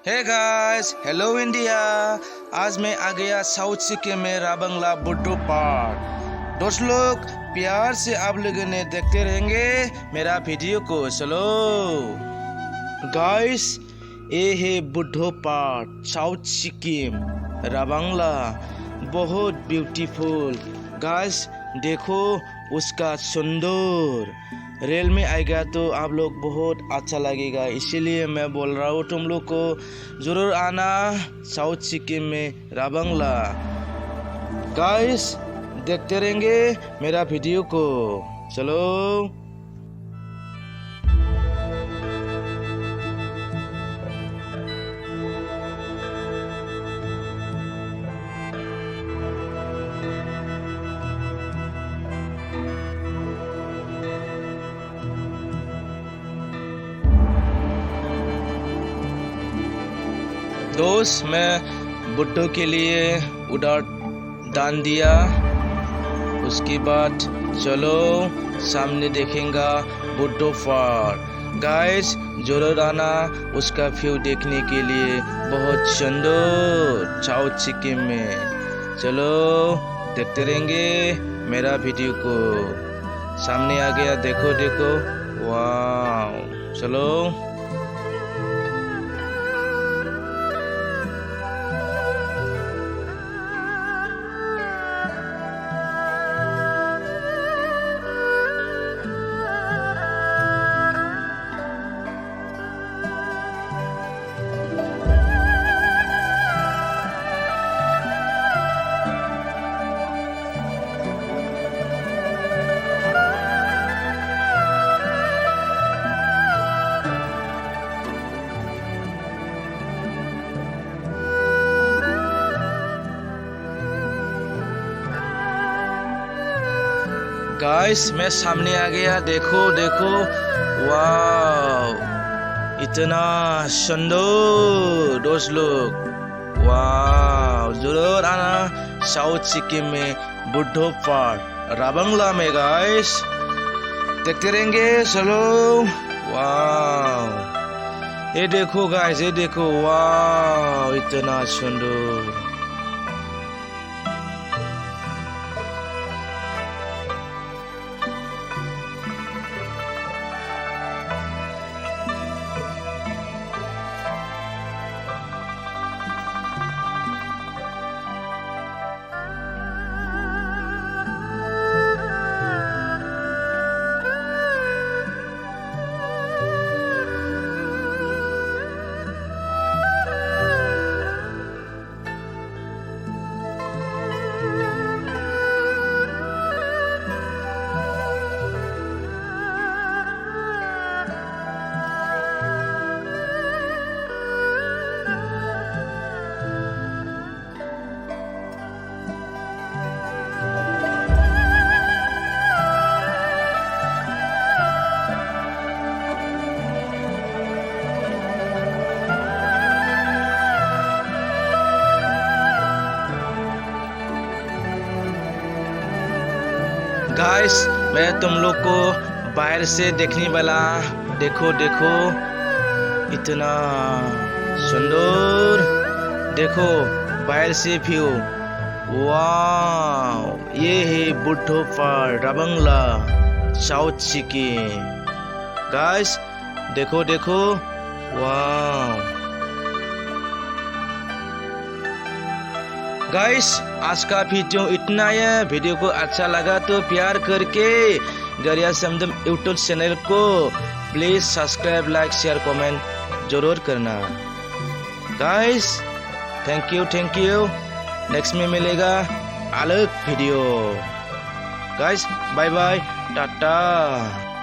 Hey guys, hello India. आज मैं आ गया साउथ सिक्किम में राबंगला बुद्धो पार्क। दोस्त लोग, प्यार से आप लोगों ने देखते रहेंगे मेरा वीडियो को। चलो गाइस, ये है बुद्धो पार्क, साउथ सिक्किम, राबंगला। बहुत ब्यूटीफुल गाइस, देखो उसका सुंदर। रेल में आएगा तो आप लोग बहुत अच्छा लगेगा, इसीलिए मैं बोल रहा हूँ तुम लोग को ज़रूर आना साउथ सिक्किम में राबंगला। गाइस, देखते रहेंगे मेरा वीडियो को। चलो दोस्त, मैं बुड्ढों के लिए उधार दान दिया। उसके बाद चलो सामने देखेंगे बुद्धो पार्क। गाइस, जरूर आना उसका व्यू देखने के लिए, बहुत सुंदर साउथ सिक्किम में। चलो देखते रहेंगे मेरा वीडियो को। सामने आ गया, देखो देखो, वाह। चलो गाइस, मैं सामने आ गया, देखो देखो, वाह, इतना सुंदर। दोस्त लोग, वाह, जरूर आना साउथ सिक्किम में बुद्धो पार्क राबंगला में। गाइस, देखते रहेंगे। चलो, वाह, ये देखो गाइस, ये देखो, वाह, इतना सुंदर। गाइस, मैं तुम लोग को बाहर से देखने वाला, देखो देखो, इतना सुंदर। देखो बाहर से व्यू, वाह, ये है बुद्धो पार्क राबंगला, साउथ सिक्किम। गाइस, देखो देखो, वाह। गाइस, आज का वीडियो इतना है। वीडियो को अच्छा लगा तो प्यार करके गरिया समदम यूट्यूब चैनल को please subscribe, like, share, comment जरूर करना। Guys, thank you. नेक्स्ट में मिलेगा अलग video. Guys, bye bye, Tata.